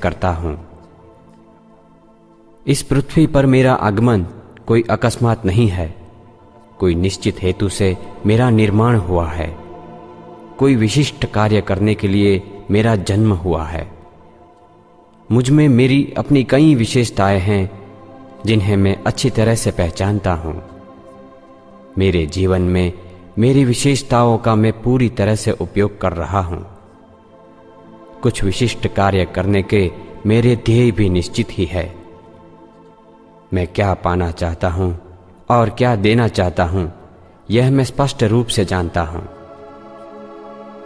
करता हूँ। इस पृथ्वी पर मेरा आगमन कोई अकस्मात नहीं है, कोई निश्चित हेतु से मेरा निर्माण हुआ है, कोई विशिष्ट कार्य करने के लिए मेरा जन्म हुआ है। मुझ में मेरी अपनी कई विशेषताएं हैं जिन्हें मैं अच्छी तरह से पहचानता हूँ। मेरे जीवन में मेरी विशेषताओं का मैं पूरी तरह से उपयोग कर रहा हूँ। कुछ विशिष्ट कार्य करने के मेरे ध्येय भी निश्चित ही है। मैं क्या पाना चाहता हूँ और क्या देना चाहता हूँ, यह मैं स्पष्ट रूप से जानता हूँ।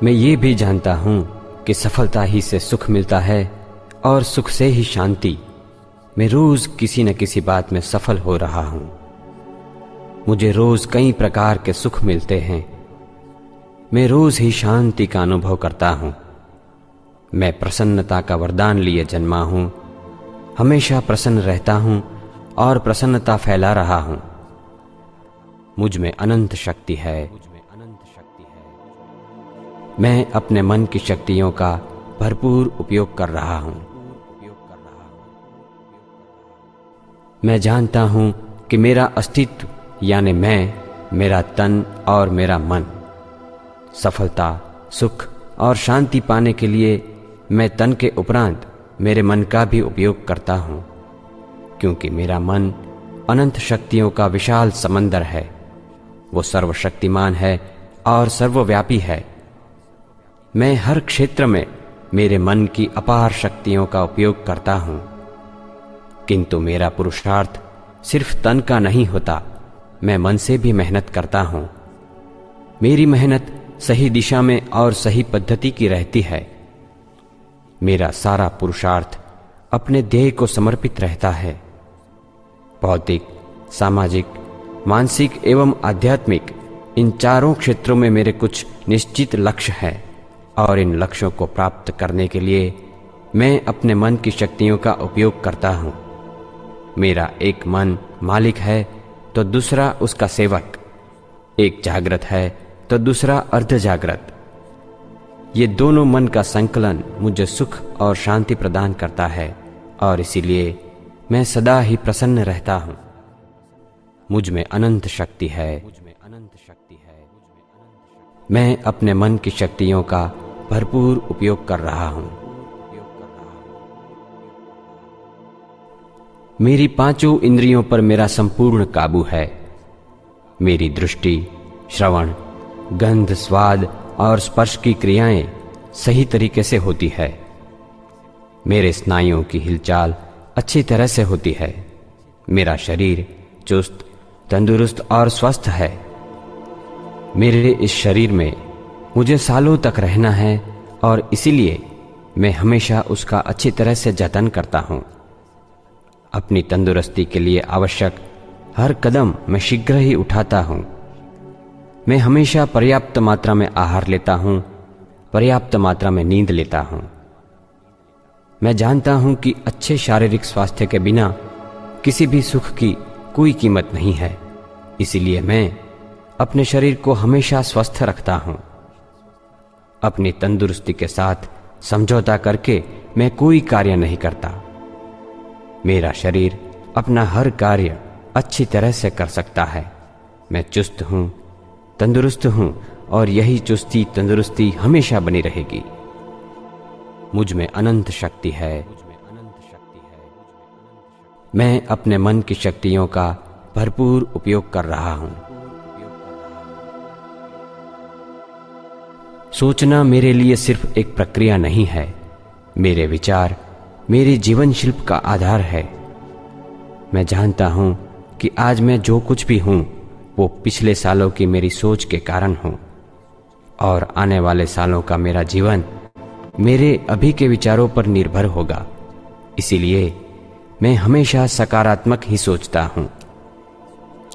मैं ये भी जानता हूँ कि सफलता ही से सुख मिलता है और सुख से ही शांति। मैं रोज किसी न किसी बात में सफल हो रहा हूँ। मुझे रोज कई प्रकार के सुख मिलते हैं। मैं रोज ही शांति का अनुभव करता हूँ। मैं प्रसन्नता का वरदान लिए जन्मा हूँ। हमेशा प्रसन्न रहता हूँ और प्रसन्नता फैला रहा हूँ। मुझ में अनंत शक्ति है। मैं अपने मन की शक्तियों का भरपूर उपयोग कर रहा हूँ। मैं जानता हूँ कि मेरा अस्तित्व यानी मैं, मेरा तन और मेरा मन सफलता, सुख और शांति पाने के लिए मैं तन के उपरांत मेरे मन का भी उपयोग करता हूँ, क्योंकि मेरा मन अनंत शक्तियों का विशाल समंदर है। वो सर्वशक्तिमान है और सर्वव्यापी है। मैं हर क्षेत्र में मेरे मन की अपार शक्तियों का उपयोग करता हूँ, किंतु मेरा पुरुषार्थ सिर्फ तन का नहीं होता। मैं मन से भी मेहनत करता हूँ। मेरी मेहनत सही दिशा में और सही पद्धति की रहती है। मेरा सारा पुरुषार्थ अपने ध्येय को समर्पित रहता है। भौतिक, सामाजिक, मानसिक एवं आध्यात्मिक इन चारों क्षेत्रों में मेरे कुछ निश्चित लक्ष्य हैं और इन लक्ष्यों को प्राप्त करने के लिए मैं अपने मन की शक्तियों का उपयोग करता हूँ। मेरा एक मन मालिक है तो दूसरा उसका सेवक, एक जागृत है तो दूसरा अर्ध जागृत। ये दोनों मन का संकलन मुझे सुख और शांति प्रदान करता है और इसीलिए मैं सदा ही प्रसन्न रहता हूँ। मुझ में अनंत शक्ति है। मैं अपने मन की शक्तियों का भरपूर उपयोग कर रहा हूँ। मेरी पांचों इंद्रियों पर मेरा संपूर्ण काबू है। मेरी दृष्टि, श्रवण, गंध, स्वाद और स्पर्श की क्रियाएं सही तरीके से होती है। मेरे स्नायुओं की हिलचाल अच्छी तरह से होती है। मेरा शरीर चुस्त, तंदुरुस्त और स्वस्थ है। मेरे इस शरीर में मुझे सालों तक रहना है और इसीलिए मैं हमेशा उसका अच्छी तरह से जतन करता हूँ। अपनी तंदुरुस्ती के लिए आवश्यक हर कदम मैं शीघ्र ही उठाता हूँ। मैं हमेशा पर्याप्त मात्रा में आहार लेता हूँ, पर्याप्त मात्रा में नींद लेता हूँ। मैं जानता हूँ कि अच्छे शारीरिक स्वास्थ्य के बिना किसी भी सुख की कोई कीमत नहीं है। इसीलिए मैं अपने शरीर को हमेशा स्वस्थ रखता हूँ। अपनी तंदुरुस्ती के साथ समझौता करके मैं कोई कार्य नहीं करता। मेरा शरीर अपना हर कार्य अच्छी तरह से कर सकता है। मैं चुस्त हूँ, तंदुरुस्त हूँ और यही चुस्ती तंदुरुस्ती हमेशा बनी रहेगी। मुझ में अनंत शक्ति है। मैं अपने मन की शक्तियों का भरपूर उपयोग कर रहा हूँ। सोचना मेरे लिए सिर्फ एक प्रक्रिया नहीं है। मेरे विचार मेरे जीवन शिल्प का आधार है। मैं जानता हूँ कि आज मैं जो कुछ भी हूँ वो पिछले सालों की मेरी सोच के कारण हूँ और आने वाले सालों का मेरा जीवन मेरे अभी के विचारों पर निर्भर होगा। इसीलिए मैं हमेशा सकारात्मक ही सोचता हूँ।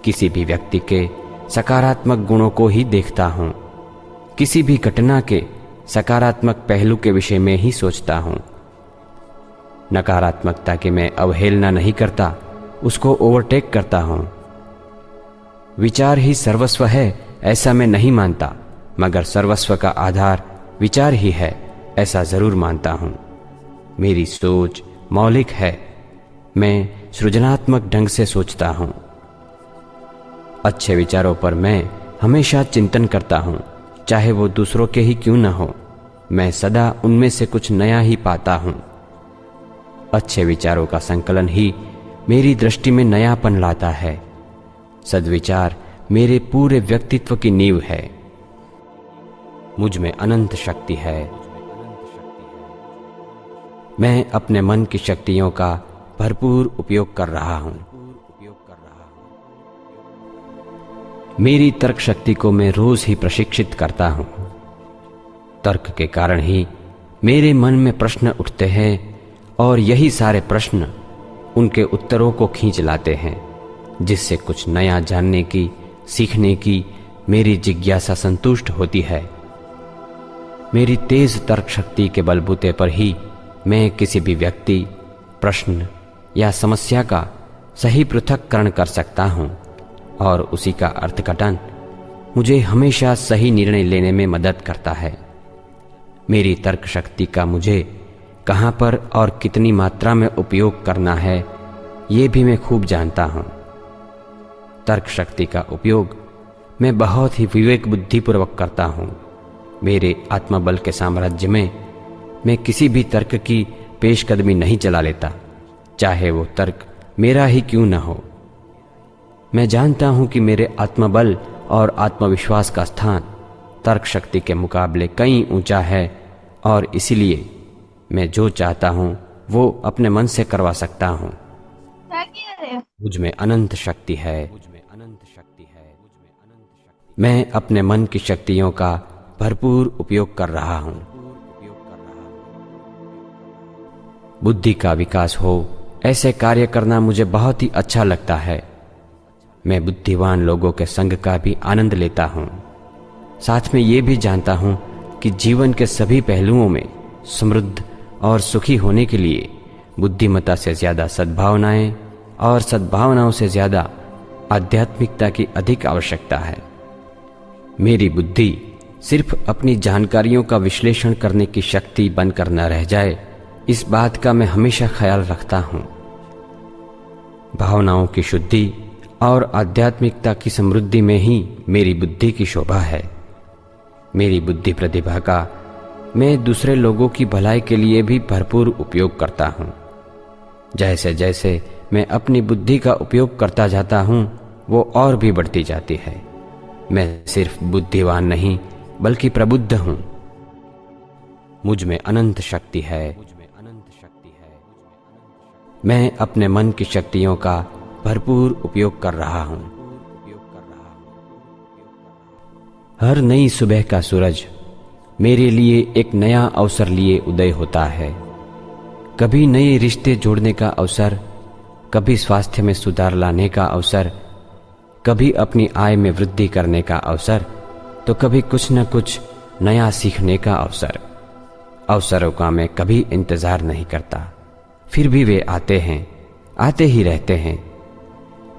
किसी भी व्यक्ति के सकारात्मक गुणों को ही देखता हूँ। किसी भी घटना के सकारात्मक पहलू के विषय में ही सोचता हूँ। नकारात्मकता की मैं अवहेलना नहीं करता, उसको ओवरटेक करता हूँ। विचार ही सर्वस्व है ऐसा मैं नहीं मानता, मगर सर्वस्व का आधार विचार ही है ऐसा जरूर मानता हूँ। मेरी सोच मौलिक है। मैं सृजनात्मक ढंग से सोचता हूँ। अच्छे विचारों पर मैं हमेशा चिंतन करता हूँ, चाहे वो दूसरों के ही क्यों न हो। मैं सदा उनमें से कुछ नया ही पाता हूँ। अच्छे विचारों का संकलन ही मेरी दृष्टि में नयापन लाता है। सद्विचार मेरे पूरे व्यक्तित्व की नींव है। मुझ में अनंत शक्ति है। मैं अपने मन की शक्तियों का भरपूर उपयोग कर रहा हूँ। मेरी तर्क शक्ति को मैं रोज ही प्रशिक्षित करता हूँ। तर्क के कारण ही मेरे मन में प्रश्न उठते हैं और यही सारे प्रश्न उनके उत्तरों को खींच लाते हैं, जिससे कुछ नया जानने की, सीखने की मेरी जिज्ञासा संतुष्ट होती है। मेरी तेज तर्क शक्ति के बलबूते पर ही मैं किसी भी व्यक्ति, प्रश्न या समस्या का सही पृथक्करण कर सकता हूँ और उसी का अर्थघटन मुझे हमेशा सही निर्णय लेने में मदद करता है। मेरी तर्क शक्ति का मुझे कहाँ पर और कितनी मात्रा में उपयोग करना है, ये भी मैं खूब जानता हूँ। तर्क शक्ति का उपयोग मैं बहुत ही विवेक बुद्धिपूर्वक करता हूँ। मेरे आत्मबल के साम्राज्य में मैं किसी भी तर्क की पेशकदमी नहीं चला लेता, चाहे वो तर्क मेरा ही क्यों न हो। मैं जानता हूं कि मेरे आत्मबल और आत्मविश्वास का स्थान तर्क शक्ति के मुकाबले कहीं ऊंचा है और इसीलिए मैं जो चाहता हूं वो अपने मन से करवा सकता हूं। मुझ में अनंत शक्ति है। मैं अपने मन की शक्तियों का भरपूर उपयोग कर रहा हूं। बुद्धि का विकास हो, ऐसे कार्य करना मुझे बहुत ही अच्छा लगता है। मैं बुद्धिमान लोगों के संग का भी आनंद लेता हूँ। साथ में ये भी जानता हूँ कि जीवन के सभी पहलुओं में समृद्ध और सुखी होने के लिए बुद्धिमत्ता से ज्यादा सद्भावनाएं और सद्भावनाओं से ज्यादा आध्यात्मिकता की अधिक आवश्यकता है। मेरी बुद्धि सिर्फ अपनी जानकारियों का विश्लेषण करने की शक्ति बनकर न रह जाए, इस बात का मैं हमेशा ख्याल रखता हूँ। भावनाओं की शुद्धि और आध्यात्मिकता की समृद्धि में ही मेरी बुद्धि की शोभा है। मेरी बुद्धि प्रतिभा का मैं दूसरे लोगों की भलाई के लिए भी भरपूर उपयोग करता हूँ। जैसे जैसे मैं अपनी बुद्धि का उपयोग करता जाता हूँ, वो और भी बढ़ती जाती है। मैं सिर्फ बुद्धिवान नहीं बल्कि प्रबुद्ध हूँ। मुझ में अनंत शक्ति है। मैं अपने मन की शक्तियों का भरपूर उपयोग कर रहा हूं। हर नई सुबह का सूरज मेरे लिए एक नया अवसर लिए उदय होता है। कभी नए रिश्ते जोड़ने का अवसर, कभी स्वास्थ्य में सुधार लाने का अवसर, कभी अपनी आय में वृद्धि करने का अवसर, तो कभी कुछ न कुछ नया सीखने का अवसर। अवसरों का मैं कभी इंतजार नहीं करता, फिर भी वे आते हैं, आते ही रहते हैं।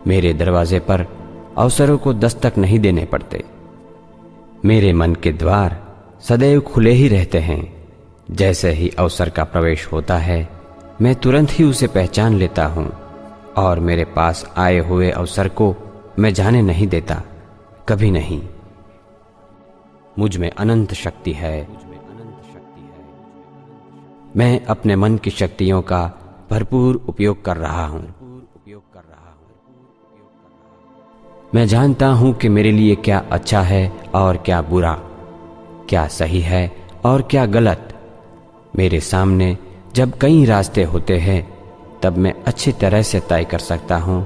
मेरे दरवाजे पर अवसरों को दस्तक नहीं देने पड़ते। मेरे मन के द्वार सदैव खुले ही रहते हैं। जैसे ही अवसर का प्रवेश होता है, मैं तुरंत ही उसे पहचान लेता हूँ और मेरे पास आए हुए अवसर को मैं जाने नहीं देता, कभी नहीं। मुझ में अनंत शक्ति है। मैं अपने मन की शक्तियों का भरपूर उपयोग कर रहा हूँ। मैं जानता हूं कि मेरे लिए क्या अच्छा है और क्या बुरा, क्या सही है और क्या गलत। मेरे सामने जब कई रास्ते होते हैं, तब मैं अच्छी तरह से तय कर सकता हूं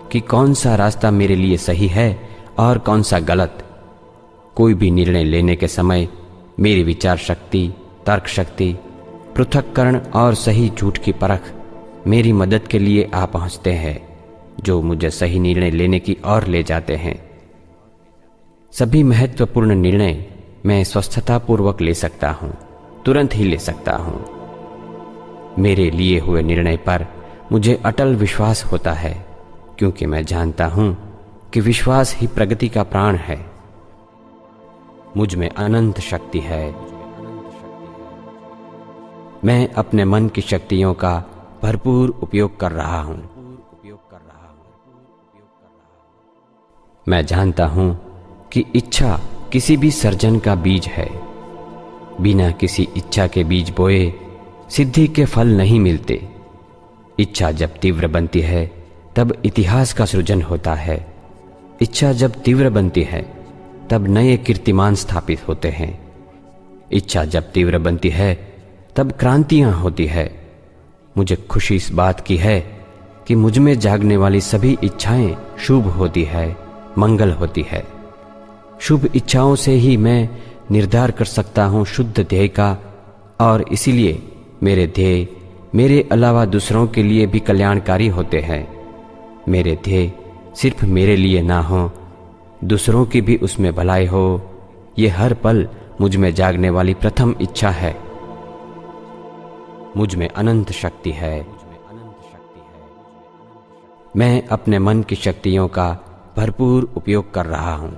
कि कौन सा रास्ता मेरे लिए सही है और कौन सा गलत। कोई भी निर्णय लेने के समय मेरी विचार शक्ति, तर्क शक्ति, पृथक्करण और सही झूठ की परख मेरी मदद के लिए आ पहुंचते हैं, जो मुझे सही निर्णय लेने की ओर ले जाते हैं। सभी महत्वपूर्ण निर्णय मैं स्वस्थतापूर्वक ले सकता हूँ, तुरंत ही ले सकता हूँ। मेरे लिए हुए निर्णय पर मुझे अटल विश्वास होता है, क्योंकि मैं जानता हूँ कि विश्वास ही प्रगति का प्राण है। मुझ में अनंत शक्ति है। मैं अपने मन की शक्तियों का भरपूर उपयोग कर रहा हूं। मैं जानता हूं कि इच्छा किसी भी सर्जन का बीज है। बिना किसी इच्छा के बीज बोए सिद्धि के फल नहीं मिलते। इच्छा जब तीव्र बनती है तब इतिहास का सृजन होता है। इच्छा जब तीव्र बनती है तब नए कीर्तिमान स्थापित होते हैं। इच्छा जब तीव्र बनती है तब क्रांतियां होती है। मुझे खुशी इस बात की है कि मुझ में जागने वाली सभी इच्छाएं शुभ होती है, मंगल होती है। शुभ इच्छाओं से ही मैं निर्धार कर सकता हूं शुद्ध ध्येय का, और इसीलिए मेरे ध्येय मेरे अलावा दूसरों के लिए भी कल्याणकारी होते हैं। मेरे ध्येय सिर्फ मेरे लिए ना हो, दूसरों की भी उसमें भलाई हो, ये हर पल मुझ में जागने वाली प्रथम इच्छा है। मुझ में अनंत शक्ति है। मैं अपने मन की शक्तियों का भरपूर उपयोग कर रहा हूं।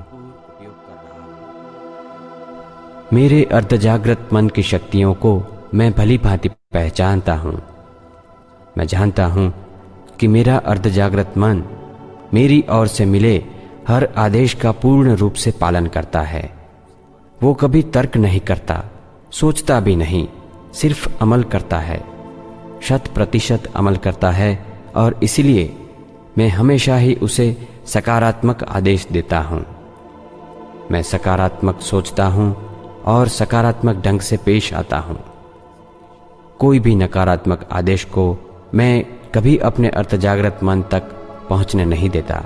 मेरे अर्धजागृत मन की शक्तियों को मैं भली भांति पहचानता हूं। मैं जानता हूं कि मेरा अर्धजागृत मन मेरी ओर से मिले हर आदेश का पूर्ण रूप से पालन करता है। वो कभी तर्क नहीं करता, सोचता भी नहीं, सिर्फ अमल करता है, 100% अमल करता है। और इसलिए मैं हमेशा ही उसे सकारात्मक आदेश देता हूं। मैं सकारात्मक सोचता हूं और सकारात्मक ढंग से पेश आता हूं। कोई भी नकारात्मक आदेश को मैं कभी अपने अर्धजागृत मन तक पहुंचने नहीं देता।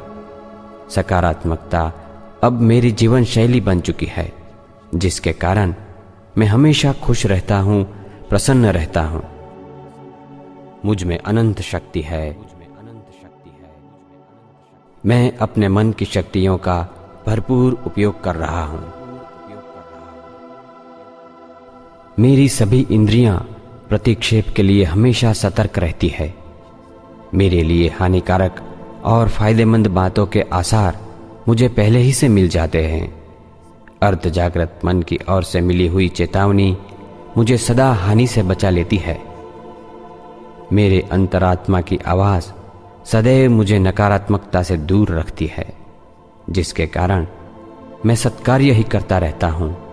सकारात्मकता अब मेरी जीवन शैली बन चुकी है, जिसके कारण मैं हमेशा खुश रहता हूं, प्रसन्न रहता हूं। मुझ में अनंत शक्ति है। मैं अपने मन की शक्तियों का भरपूर उपयोग कर रहा हूं। मेरी सभी इंद्रियां प्रतिक्षेप के लिए हमेशा सतर्क रहती है। मेरे लिए हानिकारक और फायदेमंद बातों के आसार मुझे पहले ही से मिल जाते हैं। अर्धजागृत मन की ओर से मिली हुई चेतावनी मुझे सदा हानि से बचा लेती है। मेरे अंतरात्मा की आवाज सदैव मुझे नकारात्मकता से दूर रखती है, जिसके कारण मैं सत्कार्य ही करता रहता हूं।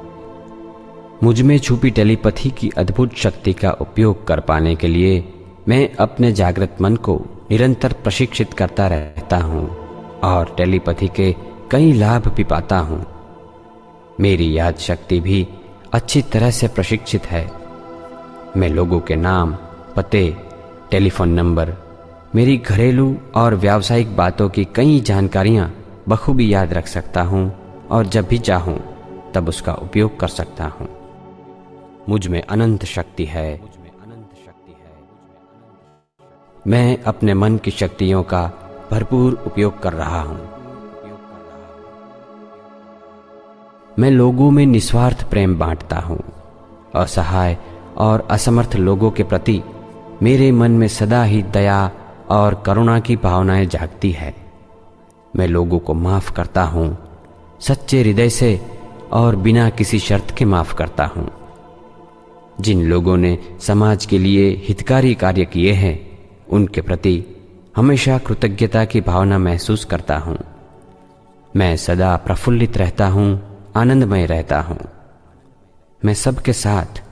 मुझ में छुपी टेलीपैथी की अद्भुत शक्ति का उपयोग कर पाने के लिए मैं अपने जागृत मन को निरंतर प्रशिक्षित करता रहता हूं और टेलीपैथी के कई लाभ भी पाता हूं। मेरी याद शक्ति भी अच्छी तरह से प्रशिक्षित है। मैं लोगों के नाम, पते, टेलीफोन नंबर, मेरी घरेलू और व्यावसायिक बातों की कई जानकारियां बखूबी याद रख सकता हूं और जब भी चाहूं तब उसका उपयोग कर सकता हूं। मुझ में अनंत शक्ति है। मैं अपने मन की शक्तियों का भरपूर उपयोग कर रहा हूं। मैं लोगों में निस्वार्थ प्रेम बांटता हूं। असहाय और असमर्थ लोगों के प्रति मेरे मन में सदा ही दया और करुणा की भावनाएं जागती है। मैं लोगों को माफ करता हूं, सच्चे हृदय से और बिना किसी शर्त के माफ करता हूं। जिन लोगों ने समाज के लिए हितकारी कार्य किए हैं, उनके प्रति हमेशा कृतज्ञता की भावना महसूस करता हूं। मैं सदा प्रफुल्लित रहता हूं, आनंदमय रहता हूं। मैं सबके साथ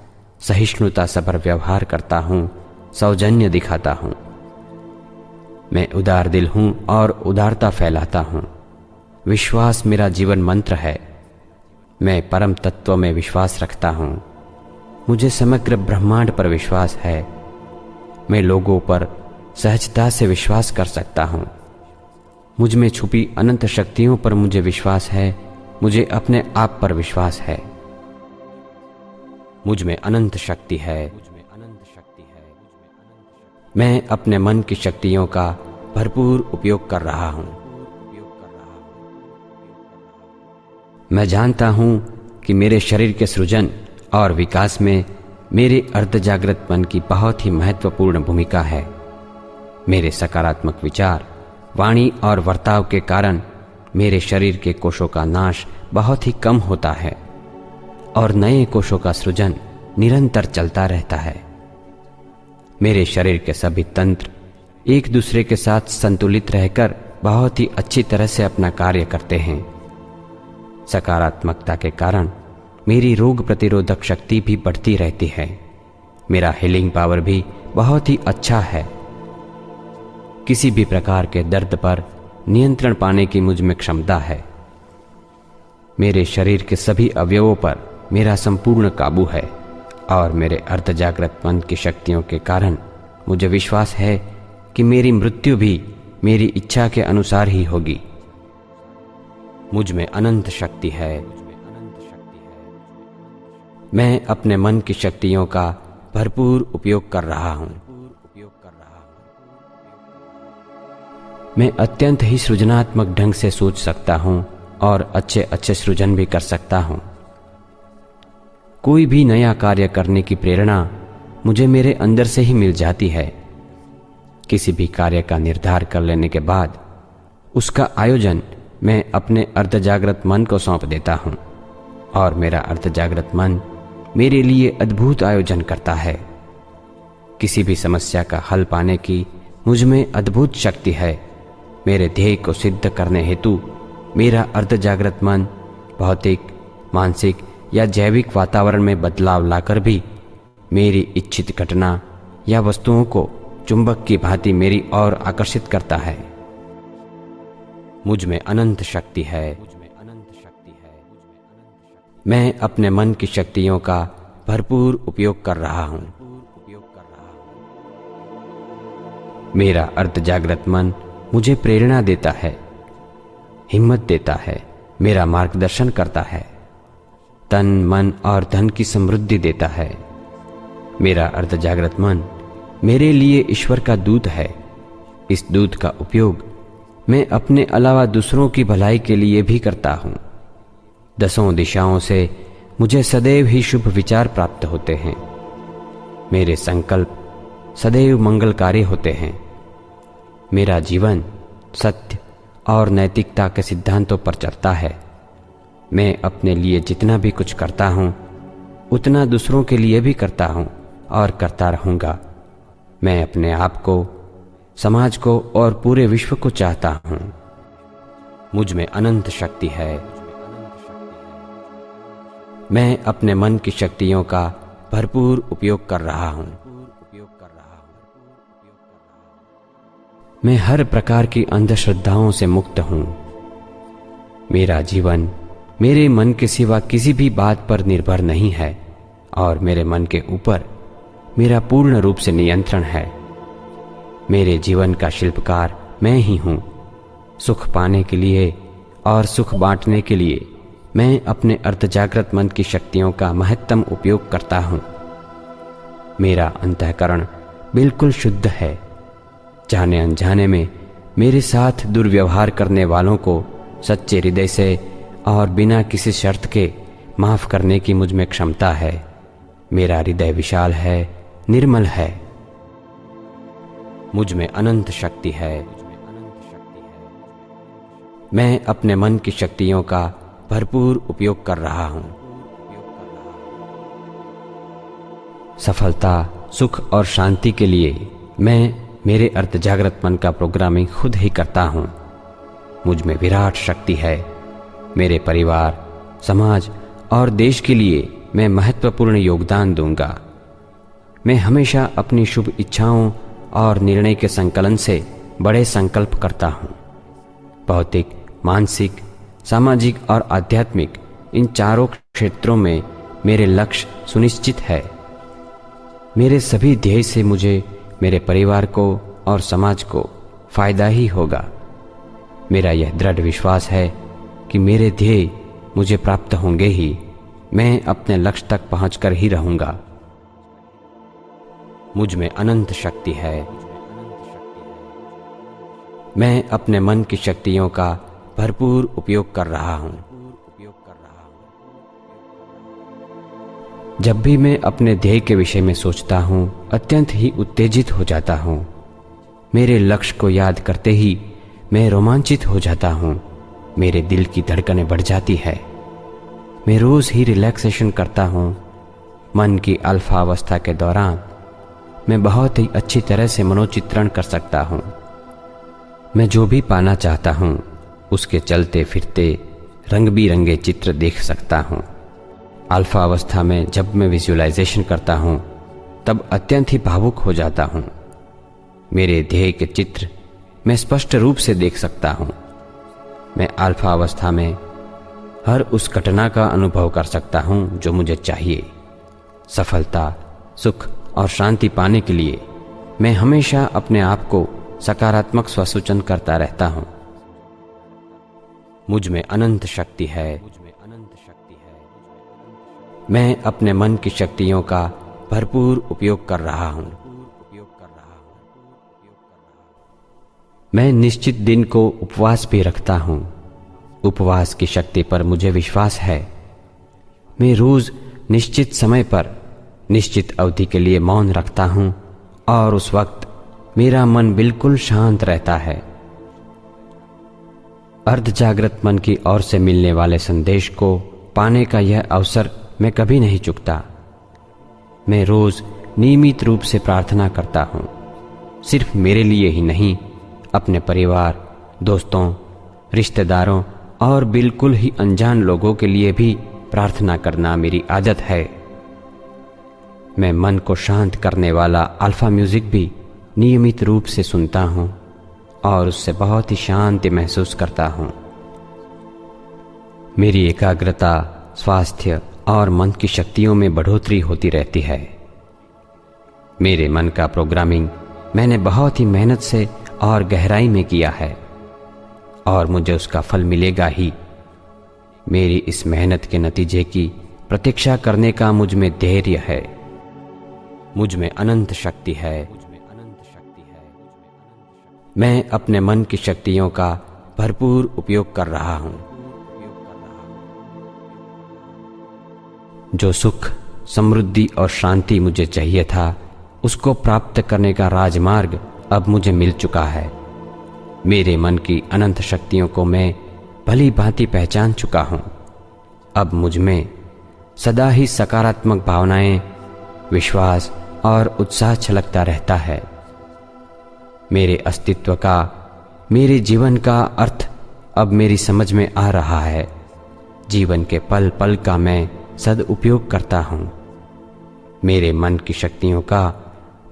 सहिष्णुता से भर व्यवहार करता हूं, सौजन्य दिखाता हूं। मैं उदार दिल हूं और उदारता फैलाता हूं। विश्वास मेरा जीवन मंत्र है। मैं परम तत्व में विश्वास रखता हूं। मुझे समग्र ब्रह्मांड पर विश्वास है। मैं लोगों पर सहजता से विश्वास कर सकता हूं। मुझ में छुपी अनंत शक्तियों पर मुझे विश्वास है। मुझे अपने आप पर विश्वास है। मुझ में अनंत शक्ति है। मैं अपने मन की शक्तियों का भरपूर उपयोग कर रहा हूं। मैं जानता हूं कि मेरे शरीर के सृजन और विकास में मेरे अर्धजागृत मन की बहुत ही महत्वपूर्ण भूमिका है। मेरे सकारात्मक विचार, वाणी और वर्ताव के कारण मेरे शरीर के कोशों का नाश बहुत ही कम होता है और नए कोशों का सृजन निरंतर चलता रहता है। मेरे शरीर के सभी तंत्र एक दूसरे के साथ संतुलित रहकर बहुत ही अच्छी तरह से अपना कार्य करते हैं। सकारात्मकता के कारण मेरी रोग प्रतिरोधक शक्ति भी बढ़ती रहती है। मेरा हीलिंग पावर भी बहुत ही अच्छा है। किसी भी प्रकार के दर्द पर नियंत्रण पाने की मुझ में क्षमता है। मेरे शरीर के सभी अवयवों पर मेरा संपूर्ण काबू है और मेरे अर्धजागृत मन की शक्तियों के कारण मुझे विश्वास है कि मेरी मृत्यु भी मेरी इच्छा के अनुसार ही होगी। मुझ में अनंत शक्ति है। मैं अपने मन की शक्तियों का भरपूर उपयोग कर रहा हूं। मैं अत्यंत ही सृजनात्मक ढंग से सोच सकता हूं और अच्छे अच्छे सृजन भी कर सकता हूं। कोई भी नया कार्य करने की प्रेरणा मुझे मेरे अंदर से ही मिल जाती है। किसी भी कार्य का निर्धार कर लेने के बाद उसका आयोजन मैं अपने अर्धजागृत मन को सौंप देता हूं और मेरा अर्धजागृत मन मेरे लिए अद्भुत आयोजन करता है। किसी भी समस्या का हल पाने की मुझ में अद्भुत शक्ति है। मेरे ध्येय को सिद्ध करने हेतु मेरा अर्धजागृत मन भौतिक, मानसिक या जैविक वातावरण में बदलाव लाकर भी मेरी इच्छित घटना या वस्तुओं को चुंबक की भांति मेरी ओर आकर्षित करता है। मुझ में अनंत शक्ति है। मैं अपने मन की शक्तियों का भरपूर उपयोग कर रहा हूं। मेरा अर्धजागृत मन मुझे प्रेरणा देता है, हिम्मत देता है, मेरा मार्गदर्शन करता है, तन, मन और धन की समृद्धि देता है। मेरा अर्धजागृत मन मेरे लिए ईश्वर का दूत है। इस दूत का उपयोग मैं अपने अलावा दूसरों की भलाई के लिए भी करता हूं। दसों दिशाओं से मुझे सदैव ही शुभ विचार प्राप्त होते हैं। मेरे संकल्प सदैव मंगलकारी होते हैं। मेरा जीवन सत्य और नैतिकता के सिद्धांतों पर चलता है। मैं अपने लिए जितना भी कुछ करता हूं उतना दूसरों के लिए भी करता हूं और करता रहूंगा। मैं अपने आप को, समाज को और पूरे विश्व को चाहता हूं। मुझ में अनंत शक्ति है। मैं अपने मन की शक्तियों का भरपूर उपयोग कर रहा हूं। मैं हर प्रकार की अंधश्रद्धाओं से मुक्त हूं। मेरा जीवन मेरे मन के सिवा किसी भी बात पर निर्भर नहीं है और मेरे मन के ऊपर मेरा पूर्ण रूप से नियंत्रण है। मेरे जीवन का शिल्पकार मैं ही हूं। सुख पाने के लिए और सुख बांटने के लिए मैं अपने अर्धजागृत मन की शक्तियों का महत्तम उपयोग करता हूं। मेरा अंतःकरण बिल्कुल शुद्ध है। जाने अनजाने में मेरे साथ दुर्व्यवहार करने वालों को सच्चे हृदय से और बिना किसी शर्त के माफ करने की मुझ में क्षमता है। मेरा हृदय विशाल है, निर्मल है। मुझ में अनंत शक्ति है। मैं अपने मन की शक्तियों का भरपूर उपयोग कर रहा हूं। सफलता, सुख और शांति के लिए मैं मेरे अर्धजागृत मन का प्रोग्रामिंग खुद ही करता हूं। मुझ में विराट शक्ति है। मेरे परिवार, समाज और देश के लिए मैं महत्वपूर्ण योगदान दूंगा। मैं हमेशा अपनी शुभ इच्छाओं और निर्णय के संकलन से बड़े संकल्प करता हूं। भौतिक, मानसिक, सामाजिक और आध्यात्मिक इन चारों क्षेत्रों में मेरे लक्ष्य सुनिश्चित है। मेरे सभी ध्येय से मुझे, मेरे परिवार को और समाज को फायदा ही होगा। मेरा यह दृढ़ विश्वास है कि मेरे ध्येय मुझे प्राप्त होंगे ही। मैं अपने लक्ष्य तक पहुंचकर ही रहूंगा। मुझ में अनंत शक्ति है। मैं अपने मन की शक्तियों का भरपूर उपयोग कर रहा हूं। जब भी मैं अपने ध्येय के विषय में सोचता हूं, अत्यंत ही उत्तेजित हो जाता हूं। मेरे लक्ष्य को याद करते ही मैं रोमांचित हो जाता हूं। मेरे दिल की धड़कनें बढ़ जाती है। मैं रोज ही रिलैक्सेशन करता हूं। मन की अल्फा अवस्था के दौरान मैं बहुत ही अच्छी तरह से मनोचित्रण कर सकता हूँ। मैं जो भी पाना चाहता हूँ उसके चलते फिरते रंग बिरंगे चित्र देख सकता हूँ। अल्फा अवस्था में जब मैं विजुअलाइजेशन करता हूँ तब अत्यंत ही भावुक हो जाता हूँ। मेरे ध्येय के चित्र मैं स्पष्ट रूप से देख सकता हूँ। मैं अल्फा अवस्था में हर उस घटना का अनुभव कर सकता हूँ जो मुझे चाहिए। सफलता, सुख और शांति पाने के लिए मैं हमेशा अपने आप को सकारात्मक स्वसूचन करता रहता हूँ। मुझ में अनंत शक्ति है। मैं अपने मन की शक्तियों का भरपूर उपयोग कर रहा हूँ। मैं निश्चित दिन को उपवास भी रखता हूँ। उपवास की शक्ति पर मुझे विश्वास है। मैं रोज निश्चित समय पर निश्चित अवधि के लिए मौन रखता हूँ और उस वक्त मेरा मन बिल्कुल शांत रहता है। अर्ध जागृत मन की ओर से मिलने वाले संदेश को पाने का यह अवसर मैं कभी नहीं चूकता। मैं रोज नियमित रूप से प्रार्थना करता हूँ। सिर्फ मेरे लिए ही नहीं, अपने परिवार, दोस्तों, रिश्तेदारों और बिल्कुल ही अनजान लोगों के लिए भी प्रार्थना करना मेरी आदत है। मैं मन को शांत करने वाला अल्फा म्यूजिक भी नियमित रूप से सुनता हूँ और उससे बहुत ही शांति महसूस करता हूँ। मेरी एकाग्रता, स्वास्थ्य और मन की शक्तियों में बढ़ोतरी होती रहती है। मेरे मन का प्रोग्रामिंग मैंने बहुत ही मेहनत से और गहराई में किया है और मुझे उसका फल मिलेगा ही। मेरी इस मेहनत के नतीजे की प्रतीक्षा करने का मुझ में धैर्य है। मुझ में अनंत शक्ति है। मैं अपने मन की शक्तियों का भरपूर उपयोग कर रहा हूं। जो सुख, समृद्धि और शांति मुझे चाहिए था, उसको प्राप्त करने का राजमार्ग अब मुझे मिल चुका है। मेरे मन की अनंत शक्तियों को मैं भली भांति पहचान चुका हूं। अब मुझ में सदा ही सकारात्मक भावनाएं, विश्वास और उत्साह छलकता रहता है। मेरे अस्तित्व का, मेरे जीवन का अर्थ अब मेरी समझ में आ रहा है। जीवन के पल पल का मैं सदुपयोग करता हूँ। मेरे मन की शक्तियों का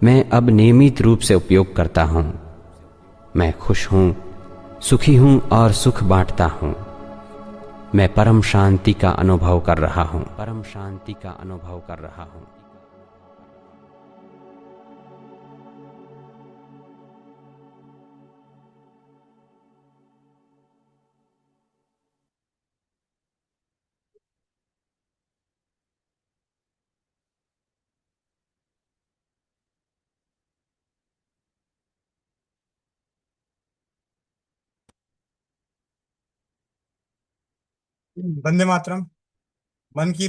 मैं अब नियमित रूप से उपयोग करता हूँ। मैं खुश हूँ, सुखी हूँ और सुख बांटता हूँ। मैं परम शांति का अनुभव कर रहा हूँ। परम शांति का अनुभव कर रहा हूँ। वंदे मातरम। मन की